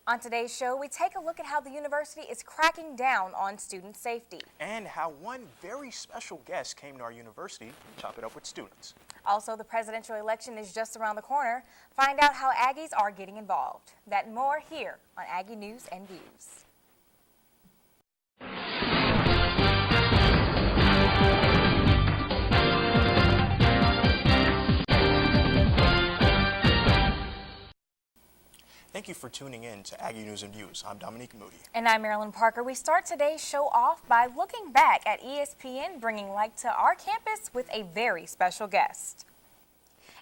On today's show, we take a look at how the university is cracking down on student safety. And how one very special guest came to our university to chop it up with students. Also, the presidential election is just around the corner. Find out how Aggies are getting involved. That and more here on Aggie News and Views. Thank you for tuning in to Aggie News and Views. I'm Dominique Moody. And I'm Marilyn Parker. We start today's show off by looking back at ESPN bringing light to our campus with a very special guest.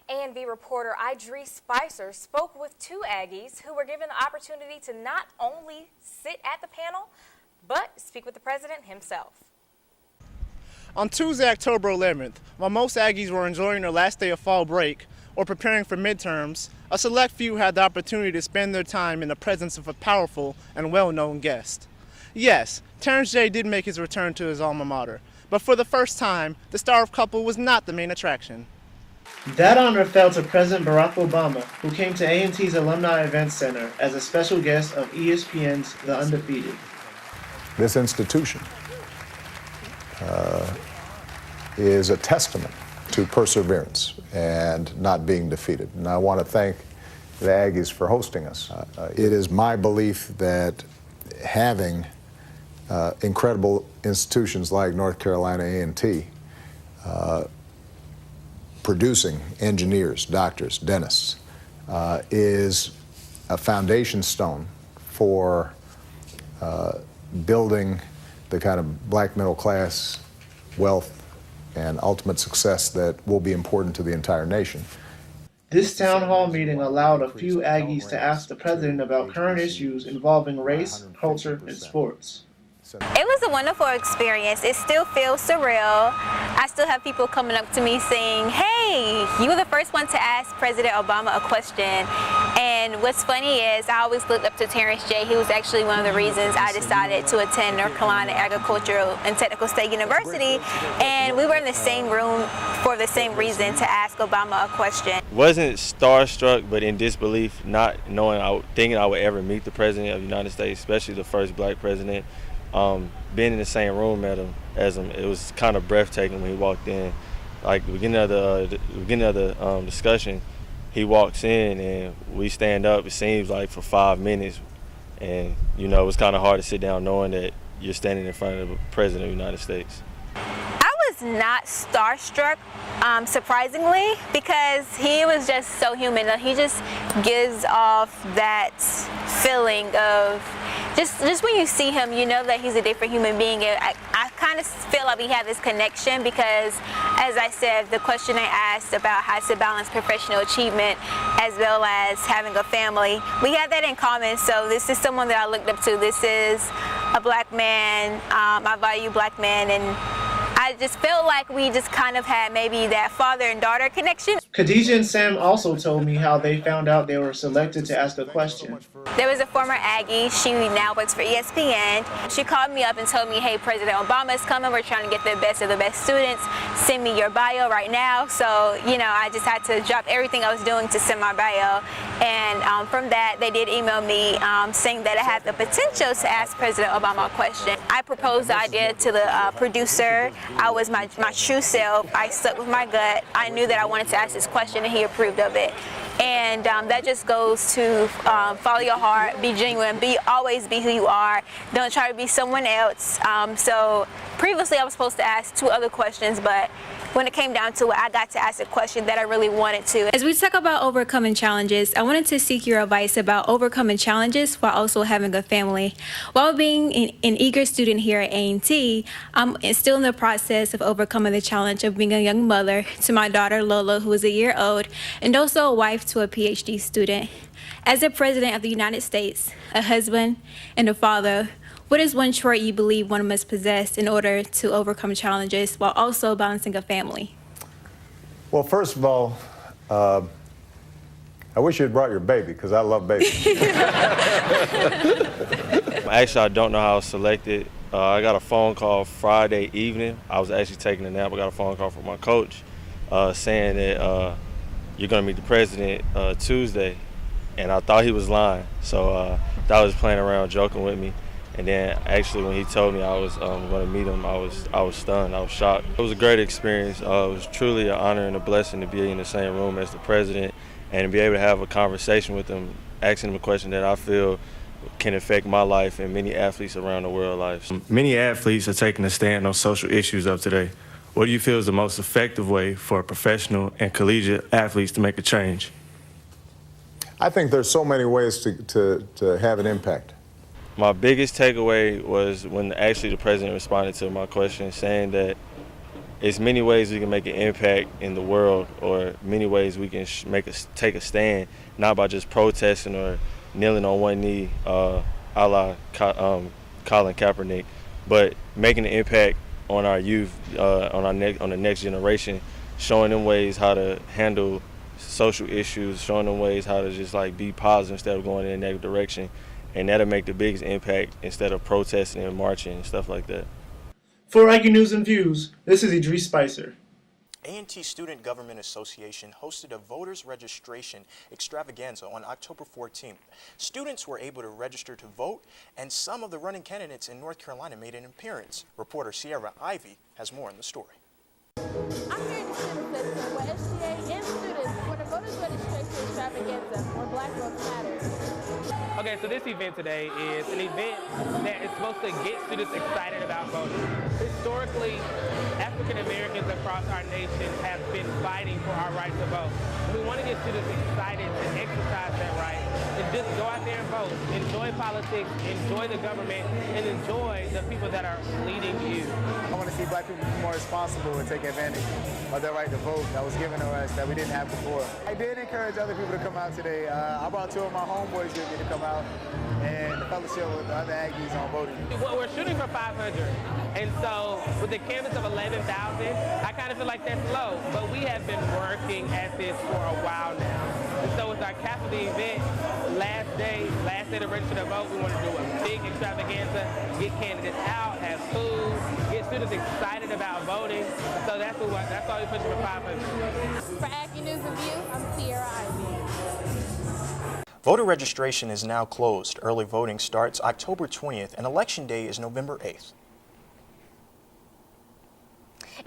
A&V reporter Idris Spicer spoke with two Aggies who were given the opportunity to not only sit at the panel, but speak with the president himself. On Tuesday, October 11th, while most Aggies were enjoying their last day of fall break or preparing for midterms, a select few had the opportunity to spend their time in the presence of a powerful and well-known guest. Yes, Terrence J. did make his return to his alma mater, but for the first time, the star of couple was not the main attraction. That honor fell to President Barack Obama, who came to A&T's Alumni Events Center as a special guest of ESPN's The Undefeated. This institution is a testament to perseverance and not being defeated. And I want to thank the Aggies for hosting us. It is my belief that having incredible institutions like North Carolina A&T producing engineers, doctors, dentists is a foundation stone for building the kind of black middle class wealth and ultimate success that will be important to the entire nation. This town hall meeting allowed a few Aggies to ask the president about current issues involving race, culture, and sports. It was a wonderful experience. It still feels surreal. I still have people coming up to me saying, hey, you were the first one to ask President Obama a question. And what's funny is I always looked up to Terrence J. He was actually one of the reasons I decided to attend North Carolina Agricultural and Technical State University. And we were in the same room for the same reason, to ask Obama a question. Wasn't starstruck, but in disbelief, not knowing, thinking I would ever meet the President of the United States, especially the first black president. Being in the same room as him, it was kind of breathtaking when he walked in. Like the beginning of the discussion, he walks in and we stand up. It seems like for 5 minutes, and it was kind of hard to sit down knowing that you're standing in front of the President of the United States. I was not starstruck, surprisingly, because he was just so human. He just gives off that feeling of just when you see him, you know that he's a different human being. I kind of feel like we have this connection because, as I said, the question I asked about how to balance professional achievement as well as having a family, we have that in common. So this is someone that I looked up to. This is a black man. I value black men, and I just felt like we just kind of had maybe that father and daughter connection. Khadijah and Sam also told me how they found out they were selected to ask a question. There was a former Aggie. She now works for ESPN. She called me up and told me, hey, President Obama is coming. We're trying to get the best of the best students. Send me your bio right now. So, I just had to drop everything I was doing to send my bio. And from that, they did email me saying that I had the potential to ask President Obama a question. I proposed the idea to the producer. I was my true self. I stuck with my gut. I knew that I wanted to ask this question, and he approved of it. And that just goes to follow your heart, be genuine, always be who you are. Don't try to be someone else. So previously I was supposed to ask 2 other questions, but when it came down to it, I got to ask a question that I really wanted to. As we talk about overcoming challenges, I wanted to seek your advice about overcoming challenges while also having a family. While being an eager student here at A&T, I'm still in the process of overcoming the challenge of being a young mother to my daughter Lola, who is a year old, and also a wife to a PhD student. As a president of the United States, a husband, and a father, what is one trait you believe one must possess in order to overcome challenges while also balancing a family? Well, first of all, I wish you had brought your baby, because I love babies. Actually, I don't know how I was selected. I got a phone call Friday evening. I was actually taking a nap. I got a phone call from my coach saying that you're going to meet the president Tuesday. and I thought he was lying. So thought he was playing around, joking with me. And then actually when he told me I was going to meet him, I was stunned. I was shocked. It was a great experience. It was truly an honor and a blessing to be in the same room as the president and to be able to have a conversation with him, asking him a question that I feel can affect my life and many athletes around the world lives. Many athletes are taking a stand on social issues of today. What do you feel is the most effective way for professional and collegiate athletes to make a change? I think there's so many ways to have an impact. My biggest takeaway was when actually the president responded to my question, saying that there's many ways we can make an impact in the world, or many ways we can take a stand, not by just protesting or kneeling on one knee, a la Colin Kaepernick, but making an impact on our youth, on the next generation, showing them ways how to handle social issues, showing them ways how to just like be positive instead of going in a negative direction. And that'll make the biggest impact instead of protesting and marching and stuff like that. For Aggie News and Views, this is Idris Spicer. A&T Student Government Association hosted a voters registration extravaganza on October 14th. Students were able to register to vote, and some of the running candidates in North Carolina made an appearance. Reporter Sierra Ivy has more on the story. I'm here in the student center where SGA and students for the voters registration extravaganza where Black Votes Matter. Okay, so this event today is an event that is supposed to get students excited about voting. Historically, African Americans across our nation have been fighting for our right to vote. We want to get students excited to exercise that right and just go out there and vote. Enjoy politics, enjoy the government, and enjoy the people that are leading you. I want to see Black people be more responsible and take advantage of their right to vote that was given to us that we didn't have before. I did encourage other people to come out today. I brought two of my homeboys with me to come out and the fellowship with the other Aggies on voting. Well, we're shooting for 500, and so with the canvas of 11,000, I kind of feel like that's low, but we have been working at this for a while now. And so with our cap of the event, last day to register to vote, we want to do a big extravaganza, get candidates out, have food, get students excited about voting. So that's why we're pushing for 500. For Aggie News and Views, I'm Sierra Ivy. Voter registration is now closed. Early voting starts October 20th, and Election Day is November 8th.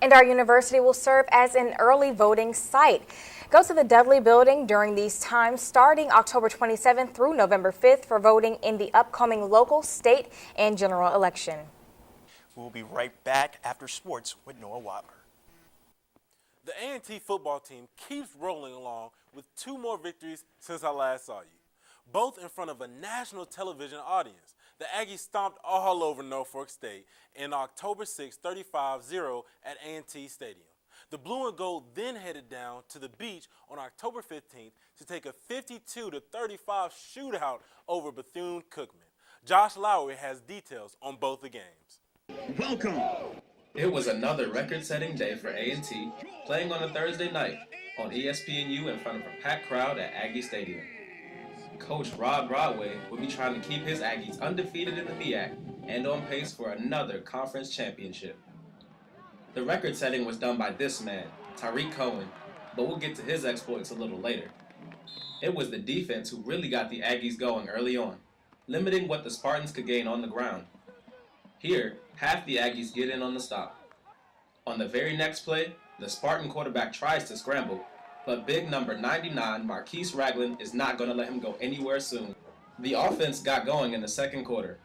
And our university will serve as an early voting site. Go to the Dudley Building during these times starting October 27th through November 5th for voting in the upcoming local, state, and general election. We'll be right back after sports with Noah Wilder. The A&T football team keeps rolling along with 2 more victories since I last saw you, both in front of a national television audience. The Aggies stomped all over Norfolk State in October 6, 35-0 at A&T Stadium. The Blue and Gold then headed down to the beach on October 15th to take a 52-35 shootout over Bethune-Cookman. Josh Lowry has details on both the games. Welcome. It was another record-setting day for A&T, playing on a Thursday night on ESPNU in front of a packed crowd at Aggie Stadium. Coach Rod Broadway will be trying to keep his Aggies undefeated in the MEAC and on pace for another conference championship. The record setting was done by this man, Tariq Cohen, but we'll get to his exploits a little later. It was the defense who really got the Aggies going early on, limiting what the Spartans could gain on the ground. Here, half the Aggies get in on the stop. On the very next play, the Spartan quarterback tries to scramble, but big number 99, Marquise Ragland, is not going to let him go anywhere soon. The offense got going in the second quarter.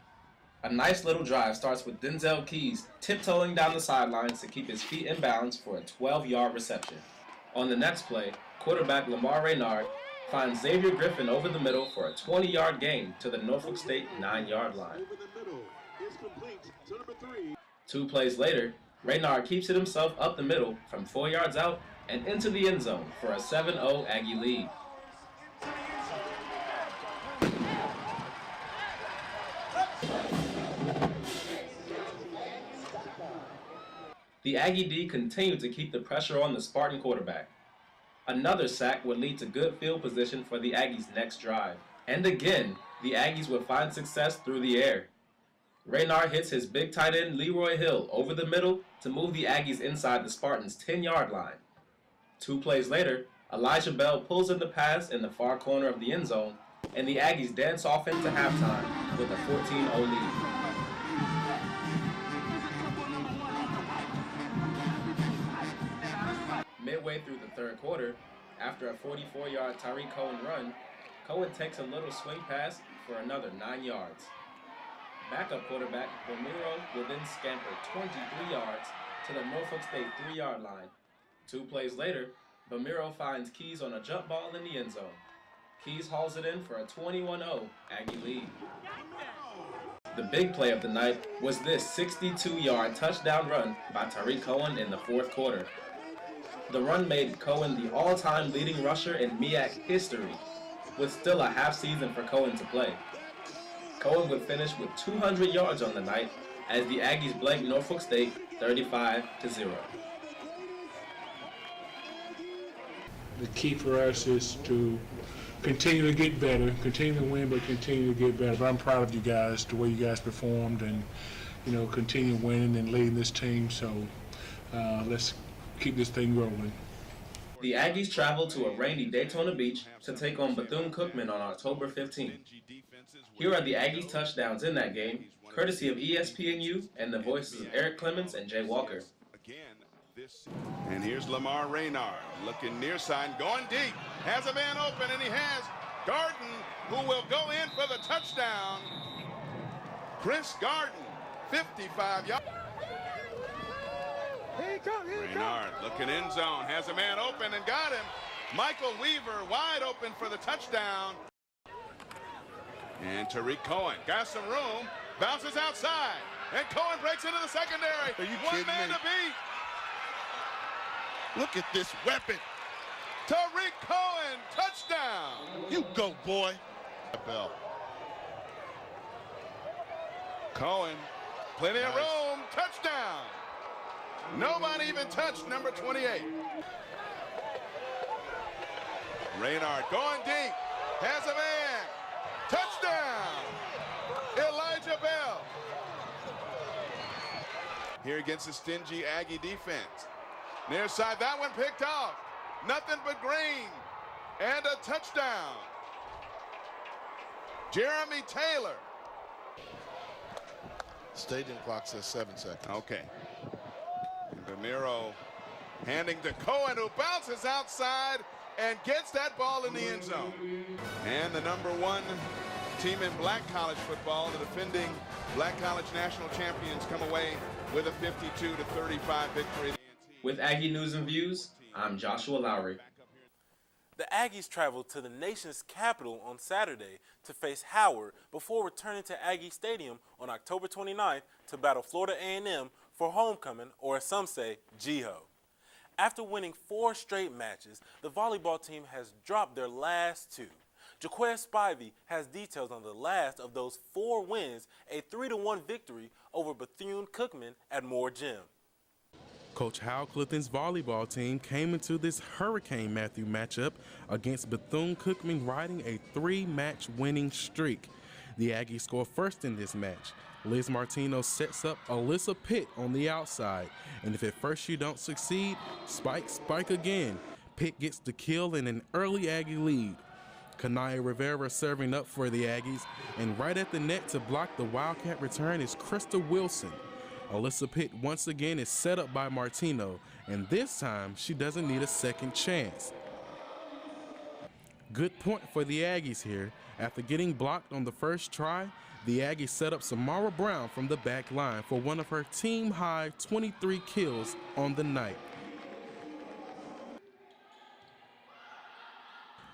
A nice little drive starts with Denzel Keys tiptoeing down the sidelines to keep his feet in bounds for a 12-yard reception. On the next play, quarterback Lamar Raynard finds Xavier Griffin over the middle for a 20-yard gain to the Norfolk State 9-yard line. 2 plays later, Raynard keeps it himself up the middle from 4 yards out and into the end zone for a 7-0 Aggie lead. The Aggie D continued to keep the pressure on the Spartan quarterback. Another sack would lead to good field position for the Aggies' next drive. And again, the Aggies would find success through the air. Raynard hits his big tight end Leroy Hill over the middle to move the Aggies inside the Spartans' 10-yard line. 2 plays later, Elijah Bell pulls in the pass in the far corner of the end zone and the Aggies dance off into halftime with a 14-0 lead. Midway through the third quarter, after a 44-yard Tariq Cohen run, Cohen takes a little swing pass for another 9 yards. Backup quarterback Ramiro will then scamper 23 yards to the Norfolk State 3-yard line. 2 plays later, Bamiro finds Keys on a jump ball in the end zone. Keys hauls it in for a 21-0 Aggie lead. The big play of the night was this 62-yard touchdown run by Tariq Cohen in the fourth quarter. The run made Cohen the all-time leading rusher in MEAC history, with still a half season for Cohen to play. Cohen would finish with 200 yards on the night as the Aggies blanked Norfolk State 35-0. The key for us is to continue to get better, continue to win, but continue to get better. But I'm proud of you guys, the way you guys performed, and continue winning and leading this team. So let's keep this thing rolling. The Aggies travel to a rainy Daytona Beach to take on Bethune-Cookman on October 15th. Here are the Aggies' touchdowns in that game, courtesy of ESPNU and the voices of Eric Clemens and Jay Walker. And here's Lamar Raynard looking near side, going deep. Has a man open, and he has Garden, who will go in for the touchdown. Chris Garden, 55 yards. Raynard looking end zone, has a man open and got him. Michael Weaver wide open for the touchdown. And Tariq Cohen got some room, bounces outside, and Cohen breaks into the secondary. Are you One kidding man me? to beat. Look at this weapon. Tariq Cohen, touchdown. You go, boy. Bell. Cohen, plenty of room, touchdown. Nobody even touched number 28. Raynard going deep, has a man, touchdown. Elijah Bell. Here against the stingy Aggie defense. Near side, that one picked off. Nothing but green. And a touchdown. Jeremy Taylor. Stadium clock says 7 seconds. Okay. Bamiro handing to Cohen, who bounces outside and gets that ball in the end zone. And the #1 team in black college football, the defending black college national champions, come away with a 52-35 victory. With Aggie News and Views, I'm Joshua Lowry. The Aggies traveled to the nation's capital on Saturday to face Howard before returning to Aggie Stadium on October 29th to battle Florida A&M for homecoming, or as some say, G-Ho. After winning 4 straight matches, the volleyball team has dropped their last 2. Jaquez Spivey has details on the last of those 4 wins, a 3-1 victory over Bethune-Cookman at Moore Gym. Coach Hal Clifton's volleyball team came into this Hurricane Matthew matchup against Bethune-Cookman riding a 3-match winning streak. The Aggies score first in this match. Liz Martino sets up Alyssa Pitt on the outside, and if at first you don't succeed, spike again. Pitt gets the kill in an early Aggie lead. Kanaya Rivera serving up for the Aggies, and right at the net to block the Wildcat return is Krista Wilson. Alyssa Pitt once again is set up by Martino, and this time she doesn't need a second chance. Good point for the Aggies here. After getting blocked on the first try, the Aggies set up Samara Brown from the back line for one of her team-high 23 kills on the night.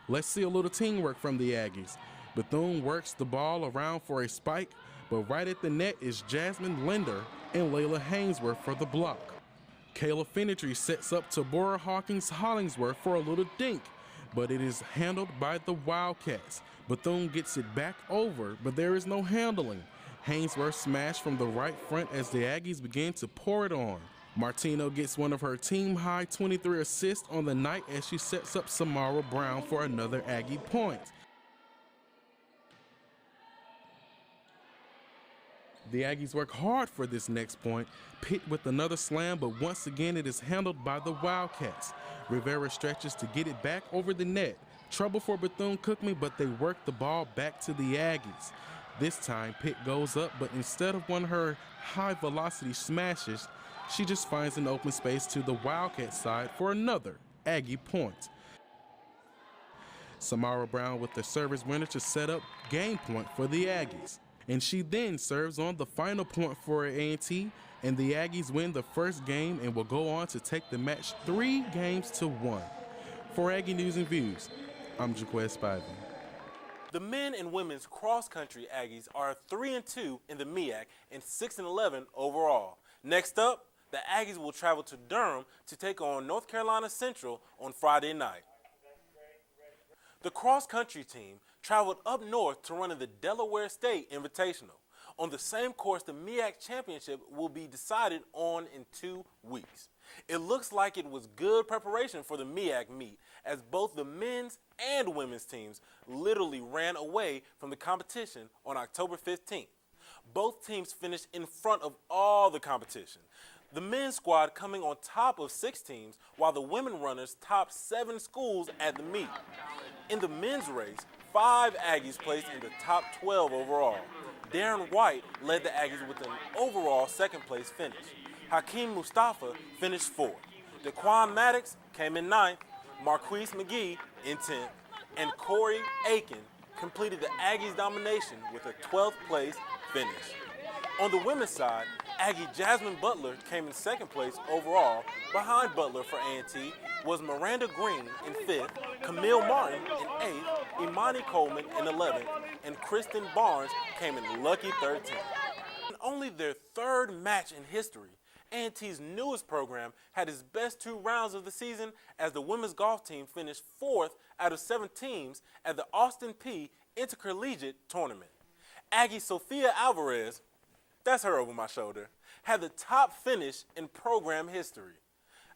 Let's see a little teamwork from the Aggies. Bethune works the ball around for a spike, but right at the net is Jasmine Linder and Layla Hainsworth for the block. Kayla Finetry sets up Tabora Hawkins Hollingsworth for a little dink, but it is handled by the Wildcats. Bethune gets it back over, but there is no handling. Hainsworth smashed from the right front as the Aggies begin to pour it on. Martino gets one of her team-high 23 assists on the night as she sets up Samara Brown for another Aggie point. The Aggies work hard for this next point. Pitt with another slam, but once again it is handled by the Wildcats. Rivera stretches to get it back over the net. Trouble for Bethune-Cookman, but they work the ball back to the Aggies. This time, Pitt goes up, but instead of one of her high-velocity smashes, she just finds an open space to the Wildcat side for another Aggie point. Samara Brown with the service winner to set up game point for the Aggies. And she then serves on the final point for A&T, and the Aggies win the first game and will go on to take the match 3-1. For Aggie News and Views, I'm Jaquez Spivey. The men and women's cross-country Aggies are 3-2 in the MEAC and 6-11 overall. Next up, the Aggies will travel to Durham to take on North Carolina Central on Friday night. The cross-country team traveled up north to run in the Delaware State Invitational. On the same course, the MEAC Championship will be decided on in 2 weeks. It looks like it was good preparation for the MEAC meet, as both the men's and women's teams literally ran away from the competition on October 15th. Both teams finished in front of all the competition. The men's squad coming on top of 6 teams, while the women runners topped 7 schools at the meet. In the men's race, 5 Aggies placed in the top 12 overall. Darren White led the Aggies with an overall second-place finish. Hakeem Mustafa finished 4th. Daquan Maddox came in 9th, Marquise McGee in 10th, and Corey Aiken completed the Aggies' domination with a 12th place finish. On the women's side, Aggie Jasmine Butler came in 2nd place overall. Behind Butler for A&T was Miranda Green in 5th, Camille Martin in 8th, Imani Coleman in 11th, and Kristen Barnes came in lucky 13th. In only their 3rd match in history, A&T's newest program had its best 2 rounds of the season as the women's golf team finished 4th out of 7 teams at the Austin Peay Intercollegiate Tournament. Aggie Sophia Alvarez, that's her over my shoulder, had the top finish in program history.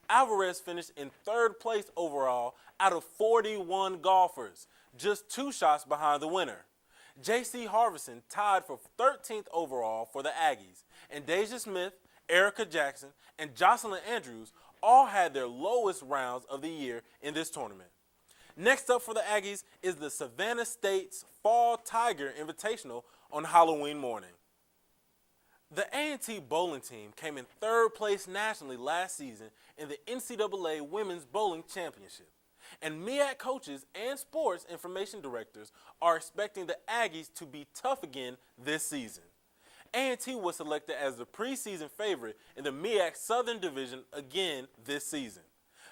Alvarez finished in 3rd place overall out of 41 golfers, just 2 shots behind the winner. J.C. Harvison tied for 13th overall for the Aggies, and Deja Smith, Erica Jackson, and Jocelyn Andrews all had their lowest rounds of the year in this tournament. Next up for the Aggies is the Savannah State's Fall Tiger Invitational on Halloween morning. The A&T bowling team came in 3rd place nationally last season in the NCAA Women's Bowling Championship. And MEAC coaches and sports information directors are expecting the Aggies to be tough again this season. A&T was selected as the preseason favorite in the MEAC Southern Division again this season.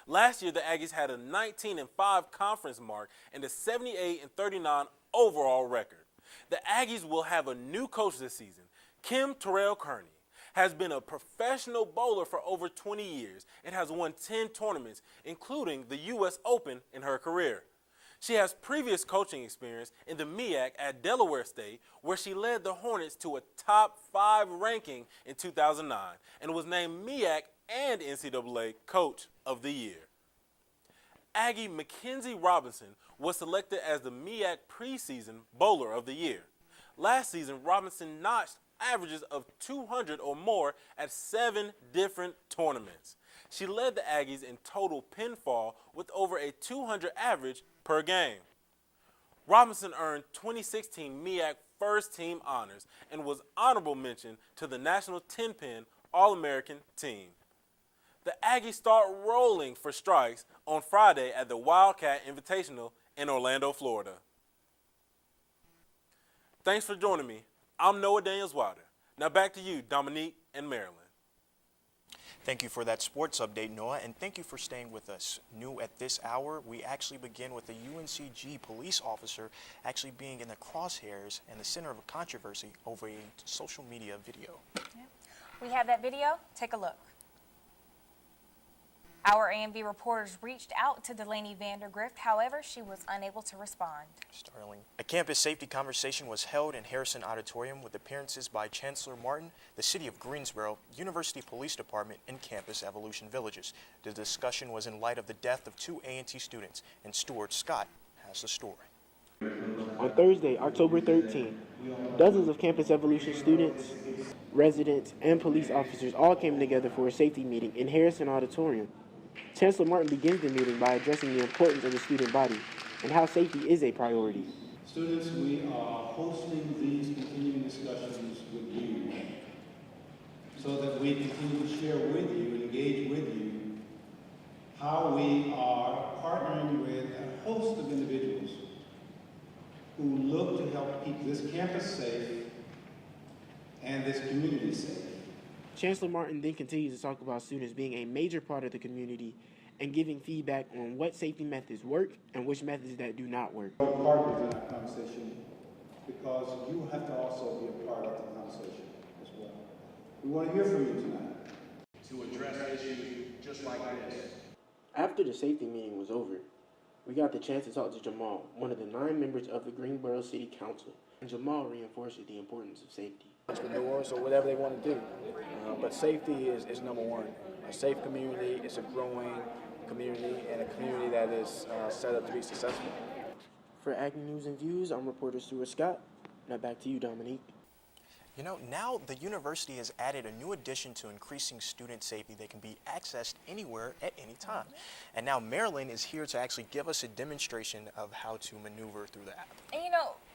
Last year, the Aggies had a 19-5 conference mark and a 78-39 overall record. The Aggies will have a new coach this season. Kim Terrell-Kearney has been a professional bowler for over 20 years and has won 10 tournaments, including the U.S. Open in her career. She has previous coaching experience in the MEAC at Delaware State, where she led the Hornets to a top 5 ranking in 2009 and was named MEAC and NCAA Coach of the Year. Aggie Mackenzie Robinson was selected as the MEAC preseason Bowler of the Year. Last season, Robinson notched averages of 200 or more at 7 different tournaments. She led the Aggies in total pinfall with over a 200 average per game. Robinson earned 2016 MEAC First Team honors and was honorable mention to the National 10-Pin All-American team. The Aggies start rolling for strikes on Friday at the Wildcat Invitational in Orlando, Florida. Thanks for joining me. I'm Noah Daniels-Wilder. Now back to you, Dominique and Marilyn. Thank you for that sports update, Noah, and thank you for staying with us. New at this hour, we actually begin with a UNCG police officer actually being in the crosshairs and the center of a controversy over a social media video. Yeah. We have that video. Take a look. Our AMV reporters reached out to Delaney Vandergrift, however, she was unable to respond. Startling. A campus safety conversation was held in Harrison Auditorium with appearances by Chancellor Martin, the City of Greensboro, University Police Department, and Campus Evolution Villages. The discussion was in light of the death of 2 A&T students, and Stuart Scott has the story. On Thursday, October 13th, dozens of Campus Evolution students, residents, and police officers all came together for a safety meeting in Harrison Auditorium. Chancellor Martin begins the meeting by addressing the importance of the student body. and how safety is a priority. Students, we are hosting these continuing discussions with you so that we continue to share with you and engage with you how we are partnering with a host of individuals who look to help keep this campus safe and this community safe. Chancellor Martin then continues to talk about students being a major part of the community and giving feedback on what safety methods work and which methods that do not work. You're partners in our conversation because you have to also be a part of the conversation as well. We want to hear from you tonight to address issues just like this. After the safety meeting was over, we got the chance to talk to Jamal, one of the 9 members of the Greensboro City Council, and Jamal reinforced the importance of safety. Entrepreneurs or whatever they want to do, but safety is number one. A safe community is a growing community and a community that is set up to be successful. For Aggie News and Views, I'm reporter Stuart Scott. Now back to you, Dominique. You know, now the university has added a new addition to increasing student safety that can be accessed anywhere at any time. And now Marilyn is here to actually give us a demonstration of how to maneuver through the app. And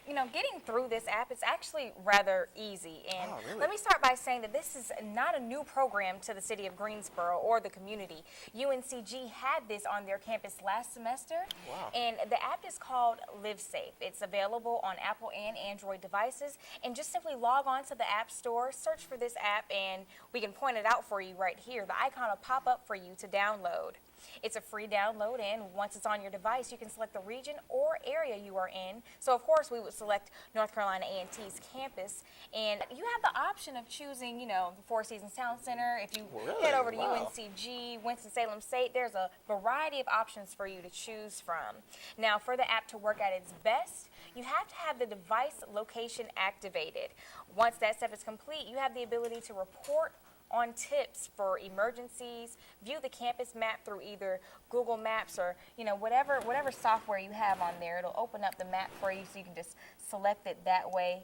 you know, getting through this app is actually rather easy. And really? Let me start by saying that this is not a new program to the city of Greensboro or the community. UNCG had this on their campus last semester. Wow. And the app is called Live Safe. It's available on Apple and Android devices. And just simply log on to the App Store, search for this app, and we can point it out for you right here. The icon will pop up for you to download. It's a free download, and once it's on your device, you can select the region or area you are in. So, of course, we would select North Carolina A&T's campus, and you have the option of choosing, you know, the Four Seasons Town Center. If you head over to UNCG, Winston-Salem State, there's a variety of options for you to choose from. Now, for the app to work at its best, you have to have the device location activated. Once that step is complete, you have the ability to report on tips for emergencies, view the campus map through either Google Maps or, you know, whatever software you have on there. It'll open up the map for you so you can just select it that way.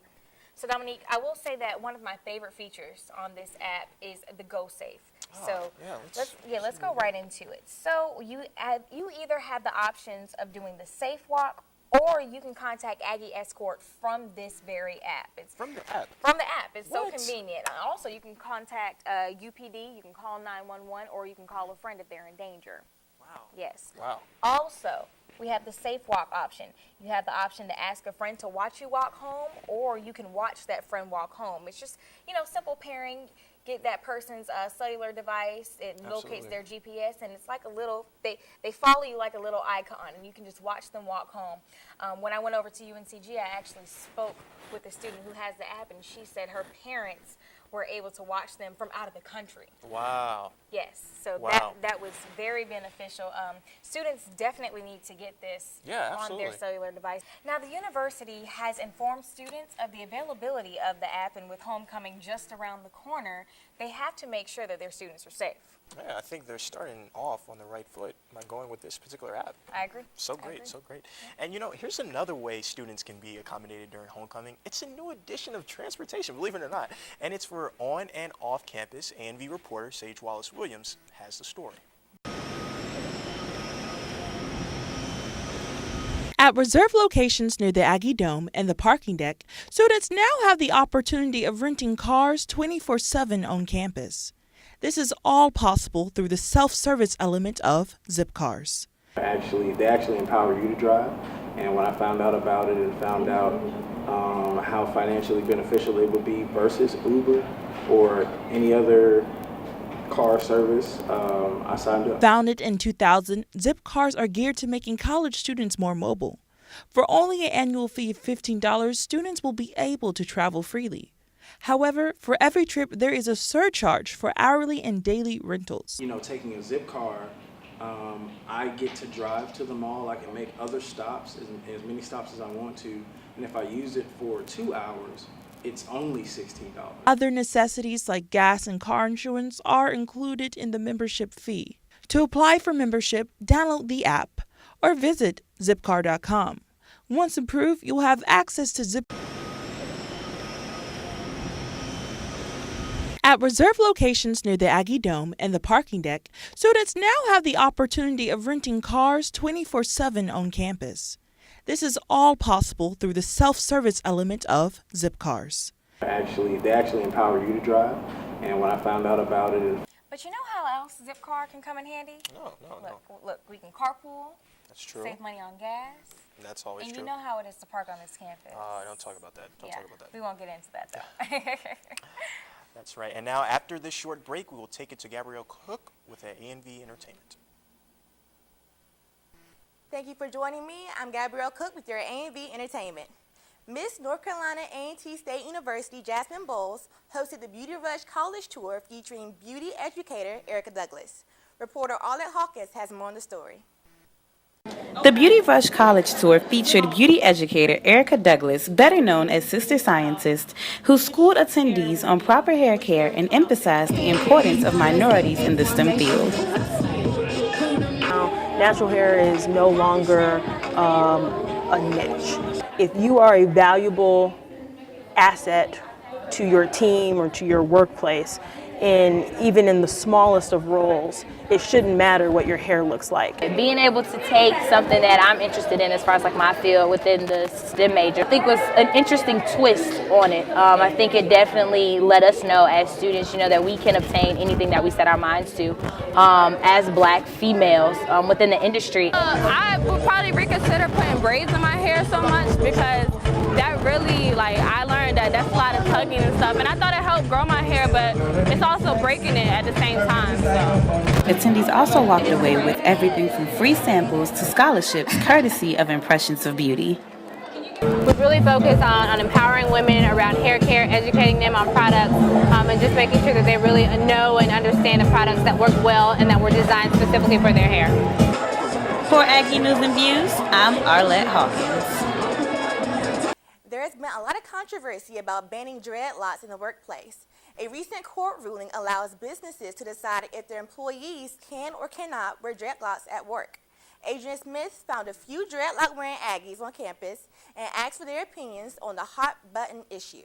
So Dominique, I will say that one of my favorite features on this app is the Go Safe. So let's go right into it. So you either have the options of doing the safe walk, or you can contact Aggie Escort from this very app. It's from the app? From the app. It's so convenient. Also, you can contact UPD, you can call 911, or you can call a friend if they're in danger. Wow. Yes. Wow. Also, we have the safe walk option. You have the option to ask a friend to watch you walk home, or you can watch that friend walk home. It's just, you know, simple pairing. Get that person's cellular device, it locates their GPS, and it's like a little, they follow you like a little icon, and you can just watch them walk home. When I went over to UNCG, I actually spoke with a student who has the app, and she said her parents were able to watch them from out of the country. Wow. Yes, so wow. that was very beneficial. Students definitely need to get this on their cellular device. Now, the university has informed students of the availability of the app, and with homecoming just around the corner, they have to make sure that their students are safe. Yeah, I think they're starting off on the right foot by going with this particular app. I agree. So great, so great. And you know, here's another way students can be accommodated during homecoming. It's a new addition of transportation, believe it or not. And it's for on and off campus. A&V reporter Sage Wallace-Williams has the story. At reserved locations near the Aggie Dome and the parking deck, students now have the opportunity of renting cars 24/7 on campus. This is all possible through the self-service element of Zipcars. They actually empower you to drive, and when I found out about it and found out how financially beneficial it would be versus Uber or any other car service, I signed up. Founded in 2000, Zipcars are geared to making college students more mobile. For only an annual fee of $15, students will be able to travel freely. However, for every trip, there is a surcharge for hourly and daily rentals. You know, taking a Zipcar, I get to drive to the mall. I can make other stops, as many stops as I want to. And if I use it for 2 hours, it's only $16. Other necessities like gas and car insurance are included in the membership fee. To apply for membership, download the app or visit zipcar.com. Once approved, you'll have access to Zip. At reserved locations near the Aggie Dome and the parking deck, students now have the opportunity of renting cars 24/7 on campus. This is all possible through the self-service element of Zipcars. They actually empower you to drive, and when I found out about it, But you know how else Zipcar can come in handy? No. Look, we can carpool. That's true. Save money on gas. That's always and true. you know how it is to park on this campus. Don't talk about that. Don't talk about that. We won't get into that, though. That's right. And now, after this short break, we will take it to Gabrielle Cook with A&V Entertainment. Thank you for joining me. I'm Gabrielle Cook with your A&V Entertainment. Miss North Carolina A&T State University Jasmine Bowles hosted the Beauty Rush College Tour featuring beauty educator Erica Douglas. Reporter Arlette Hawkins has more on the story. The Beauty Rush College Tour featured beauty educator Erica Douglas, better known as Sister Scientist, who schooled attendees on proper hair care and emphasized the importance of minorities in the STEM field. Natural hair is no longer a niche. If you are a valuable asset to your team or to your workplace, and even in the smallest of roles, it shouldn't matter what your hair looks like. Being able to take something that I'm interested in as far as like my field within the STEM major, I think was an interesting twist on it. I think it definitely let us know as students, that we can obtain anything that we set our minds to as Black females within the industry. I would probably reconsider putting braids in my hair so much because that really, I learned that that's a lot of tugging and stuff, and I thought it helped grow my hair, but it's also breaking it at the same time. So. Attendees also walked away with everything from free samples to scholarships courtesy of Impressions of Beauty. We really focus on empowering women around hair care, educating them on products, and just making sure that they really know and understand the products that work well and that were designed specifically for their hair. For Aggie News and Views, I'm Arlette Hawkins. There has been a lot of controversy about banning dreadlocks in the workplace. A recent court ruling allows businesses to decide if their employees can or cannot wear dreadlocks at work. Adrian Smith found a few dreadlock-wearing Aggies on campus and asked for their opinions on the hot-button issue.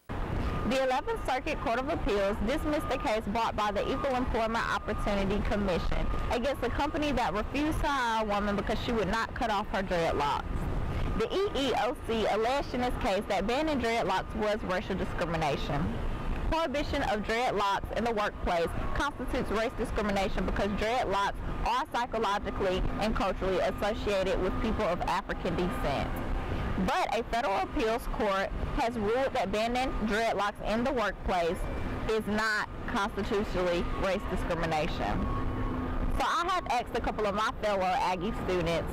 The 11th Circuit Court of Appeals dismissed the case brought by the Equal Employment Opportunity Commission against a company that refused to hire a woman because she would not cut off her dreadlocks. The EEOC alleged in this case that banning dreadlocks was racial discrimination. Prohibition of dreadlocks in the workplace constitutes race discrimination because dreadlocks are psychologically and culturally associated with people of African descent. But a federal appeals court has ruled that banning dreadlocks in the workplace is not constitutionally race discrimination. So I have asked a couple of my fellow Aggie students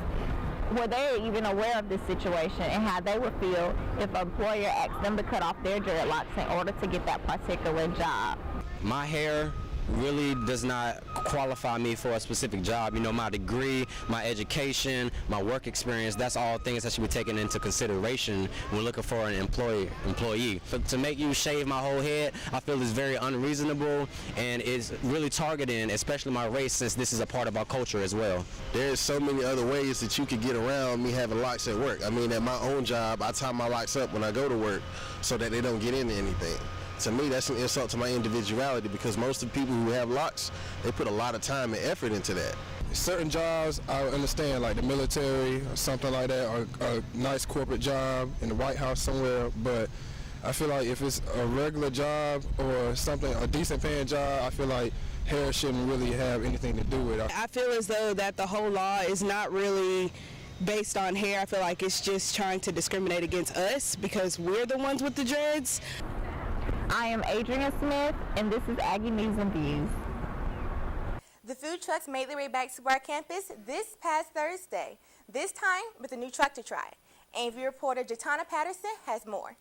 were they even aware of this situation and how they would feel if an employer asked them to cut off their dreadlocks in order to get that particular job. My hair really does not qualify me for a specific job. My degree, my education, my work experience, that's all things that should be taken into consideration when looking for an employee. To make you shave my whole head, I feel is very unreasonable and is really targeting, especially my race, since this is a part of our culture as well. There's so many other ways that you could get around me having locks at work. At my own job, I tie my locks up when I go to work so that they don't get into anything. To me, that's an insult to my individuality because most of the people who have locks, they put a lot of time and effort into that. Certain jobs, I understand, like the military or something like that, or a nice corporate job in the White House somewhere, but I feel like if it's a regular job or something, a decent paying job, I feel like hair shouldn't really have anything to do with it. I feel as though that the whole law is not really based on hair. I feel like it's just trying to discriminate against us because we're the ones with the dreads. I am Adrian Smith, and this is Aggie News and Views. The food trucks made their way back to our campus this past Thursday, this time with a new truck to try. AV reporter Jatana Patterson has more.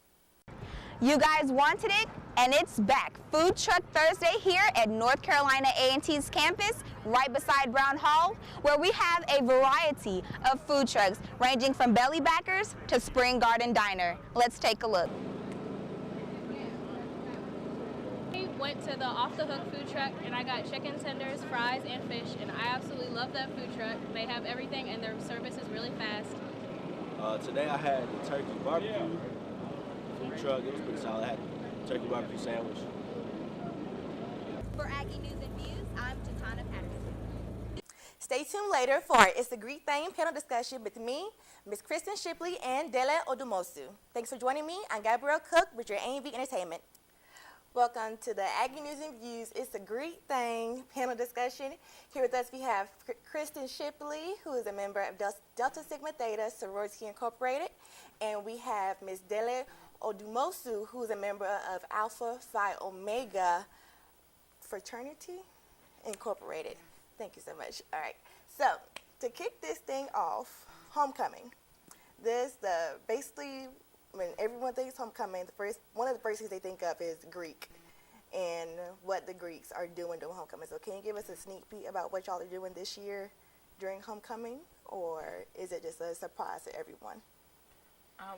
You guys wanted it, and it's back. Food Truck Thursday here at North Carolina A&T's campus, right beside Brown Hall, where we have a variety of food trucks, ranging from belly backers to Spring Garden Diner. Let's take a look. Went to the Off the Hook food truck and I got chicken tenders, fries, and fish, and I absolutely love that food truck. They have everything and their service is really fast. Today I had the turkey barbecue food truck. It was pretty solid. I had the turkey barbecue sandwich. For Aggie News and Views, I'm Jatana Patterson. Stay tuned later for our It's a Greek Thing panel discussion with me, Ms. Kristen Shipley, and Dele Odumosu. Thanks for joining me. I'm Gabrielle Cook with your A&V Entertainment. Welcome to the Aggie News and Views It's a Greek Thing panel discussion. Here with us we have Kristen Shipley, who is a member of Delta Sigma Theta Sorority Incorporated, and we have Ms. Dele Odumosu, who is a member of Alpha Phi Omega Fraternity Incorporated. Thank you so much. All right. So to kick this thing off, homecoming. Basically when everyone thinks homecoming, one of the first things they think of is Greek and what the Greeks are doing during homecoming. So can you give us a sneak peek about what y'all are doing this year during homecoming, or is it just a surprise to everyone?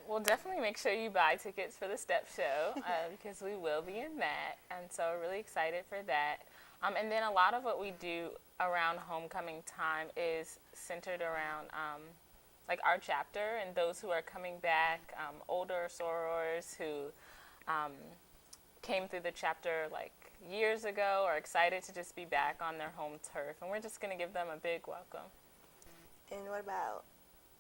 Well, definitely make sure you buy tickets for the step show because we will be in that, and so we're really excited for that. And then a lot of what we do around homecoming time is centered around like our chapter and those who are coming back, older sorors who came through the chapter like years ago are excited to just be back on their home turf, and we're just going to give them a big welcome. And what about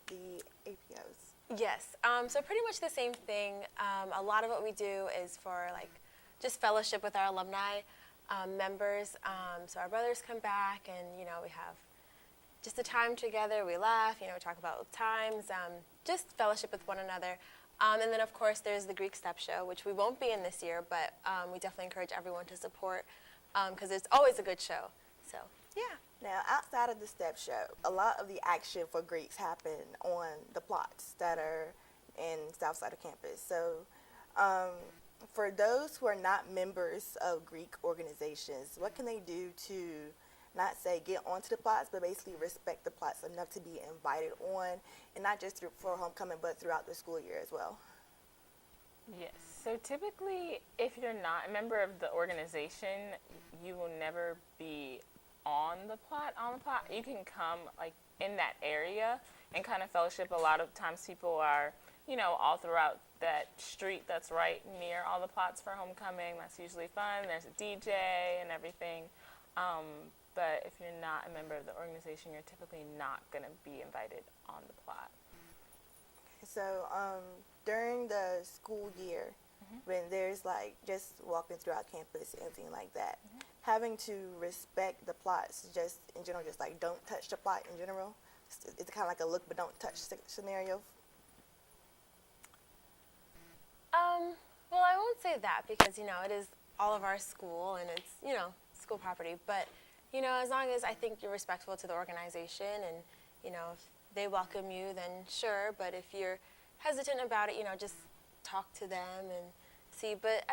the APOs? Yes, so pretty much the same thing. A lot of what we do is for like just fellowship with our alumni members. So our brothers come back and, we have just a time together. We laugh, we talk about times, just fellowship with one another. And then, of course, there's the Greek Step Show, which we won't be in this year, but we definitely encourage everyone to support because it's always a good show. So, yeah. Now, outside of the Step Show, a lot of the action for Greeks happen on the plots that are in south side of campus. So, for those who are not members of Greek organizations, what can they do to not say get onto the plots, but basically respect the plots enough to be invited on, and not just for homecoming, but throughout the school year as well? Yes. So typically, if you're not a member of the organization, you will never be on the plot. You can come like in that area and kind of fellowship. A lot of times people are, all throughout that street that's right near all the plots for homecoming. That's usually fun. There's a DJ and everything. But if you're not a member of the organization, you're typically not going to be invited on the plot. So during the school year, when there's like just walking throughout campus and anything like that, having to respect the plots just in general, just like don't touch the plot in general, it's kind of like a look but don't touch scenario. Well, I won't say that because, it is all of our school and it's, school property. But, as long as I think you're respectful to the organization and, if they welcome you, then sure. But if you're hesitant about it, just talk to them and see. But,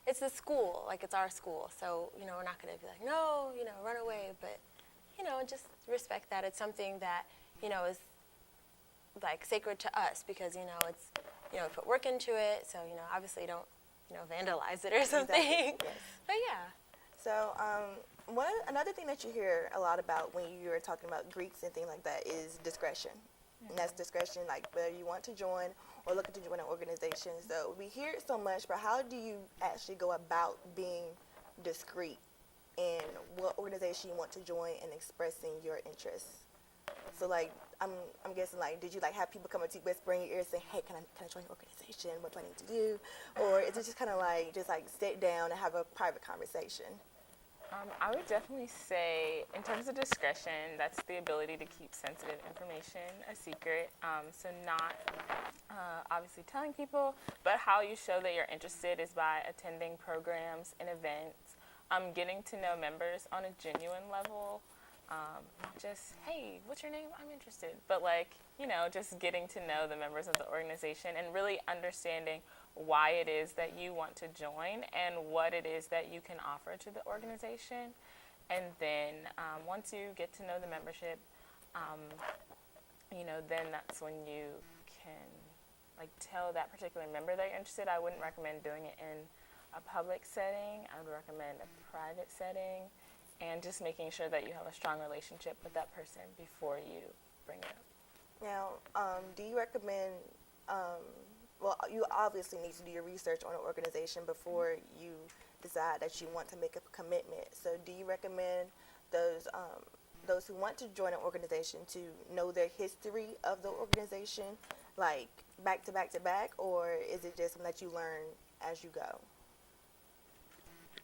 it's the school, like it's our school. So, we're not going to be like, no, run away. But, just respect that. It's something that, is like sacred to us because, it's, we put work into it. So, obviously don't, vandalize it or something. Exactly. Yes. But yeah. So, another thing that you hear a lot about when you're talking about Greeks and things like that is discretion. And that's discretion, like whether you want to join or looking to join an organization. So we hear it so much, but how do you actually go about being discreet in what organization you want to join and expressing your interests? So like, I'm guessing like, did you like have people come up to you whispering in your ear saying, hey, can I join your organization? What do I need to do? Or is it just kind of like, sit down and have a private conversation? I would definitely say, in terms of discretion, that's the ability to keep sensitive information a secret. So not obviously telling people, but how you show that you're interested is by attending programs and events, getting to know members on a genuine level. Not just, hey, what's your name? I'm interested. But just getting to know the members of the organization and really understanding why it is that you want to join and what it is that you can offer to the organization. And then once you get to know the membership, then that's when you can tell that particular member that you're interested. I wouldn't recommend doing it in a public setting. I would recommend a private setting. And just making sure that you have a strong relationship with that person before you bring it up. Now, do you recommend, you obviously need to do your research on an organization before you decide that you want to make a commitment. So do you recommend those those who want to join an organization to know their history of the organization, like back to back to back, or is it just something that you learn as you go?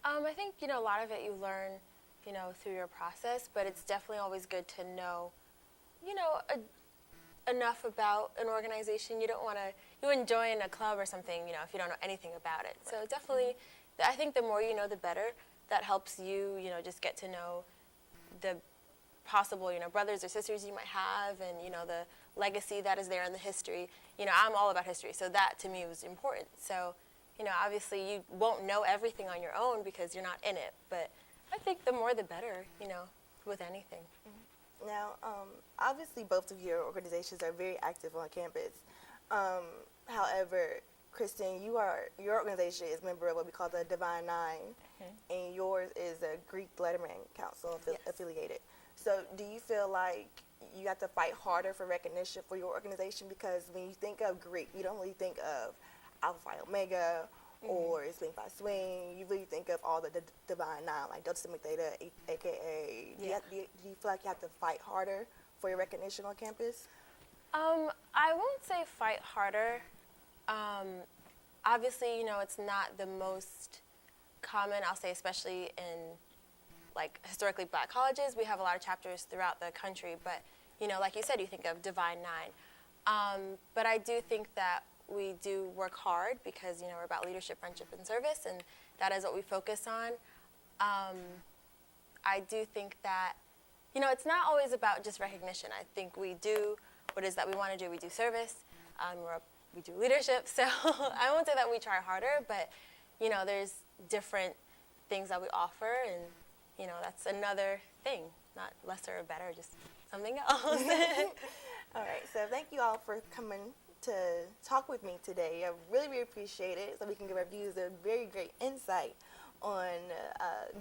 I think, a lot of it you learn, through your process, but it's definitely always good to know, enough about an organization. You don't want to, you wouldn't join a club or something, if you don't know anything about it. So definitely, I think the more you know, the better. That helps you, just get to know the possible, brothers or sisters you might have, and, the legacy that is there in the history. I'm all about history, so that to me was important. So, obviously you won't know everything on your own because you're not in it, but I think the more the better, with anything. Now, obviously both of your organizations are very active on campus. However, Kristen, your organization is a member of what we call the Divine Nine, and yours is a Greek Letterman Council affiliated. So do you feel like you have to fight harder for recognition for your organization? Because when you think of Greek, you don't really think of Alpha Phi Omega or Swing Phi Swing. You really think of all the Divine Nine, like Delta Sigma Theta, aka. Do you feel like you have to fight harder for your recognition on campus? I won't say fight harder. Obviously, it's not the most common, I'll say, especially in like historically black colleges. We have a lot of chapters throughout the country, but like you said, you think of Divine Nine. But I do think that we do work hard because we're about leadership, friendship, and service, and that is what we focus on. I do think that it's not always about just recognition. I think we do what it is that we want to do. We do service. We do leadership. So I won't say that we try harder, but there's different things that we offer, and that's another thing, not lesser or better, just something else. All right, so thank you all for coming to talk with me today. I really, really appreciate it, so we can give our viewers a very great insight on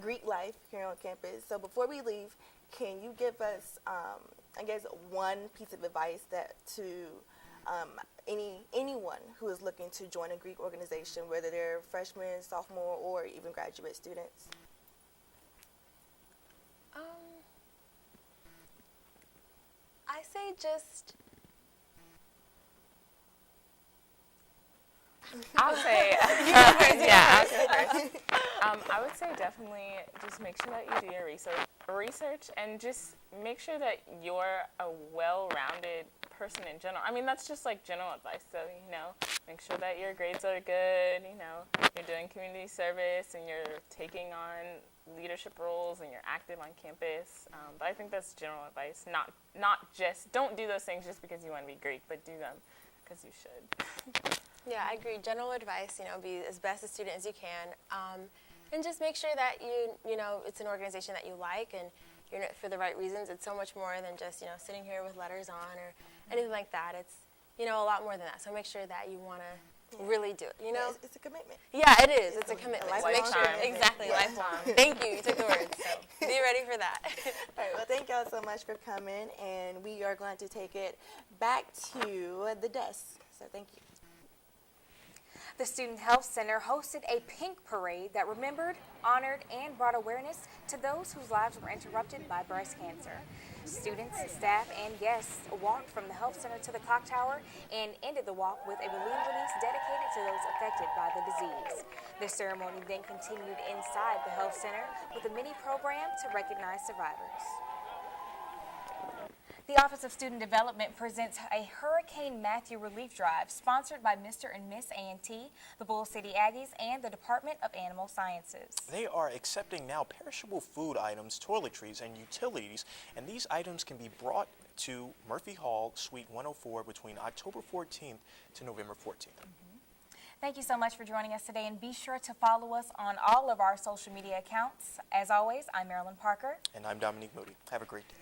Greek life here on campus. So before we leave, can you give us, I guess, one piece of advice that to anyone who is looking to join a Greek organization, whether they're freshmen, sophomore, or even graduate students? I say just. I'll say, yeah, I would say definitely just make sure that you do your research and just make sure that you're a well-rounded person in general. I mean, that's just like general advice. So, make sure that your grades are good, you're doing community service and you're taking on leadership roles and you're active on campus. But I think that's general advice. Not just, don't do those things just because you want to be Greek, but do them because you should. Yeah, I agree. General advice, be as best a student as you can, and just make sure that it's an organization that you like and you're in it for the right reasons. It's so much more than just sitting here with letters on or anything like that. It's a lot more than that. So make sure that you want to really do it. It's a commitment. Yeah, it is. It's a commitment. So make sure exactly lifelong. Thank you. You took the words. So be ready for that. All right. Well, thank y'all so much for coming, and we are going to take it back to the desk. So thank you. The Student Health Center hosted a pink parade that remembered, honored, and brought awareness to those whose lives were interrupted by breast cancer. Students, staff, and guests walked from the health center to the clock tower and ended the walk with a balloon release dedicated to those affected by the disease. The ceremony then continued inside the health center with a mini program to recognize survivors. The Office of Student Development presents a Hurricane Matthew relief drive sponsored by Mr. and Miss A&T, the Bull City Aggies, and the Department of Animal Sciences. They are accepting now perishable food items, toiletries, and utilities, and these items can be brought to Murphy Hall, Suite 104 between October 14th to November 14th. Thank you so much for joining us today, and be sure to follow us on all of our social media accounts. As always, I'm Marilyn Parker. And I'm Dominique Moody. Have a great day.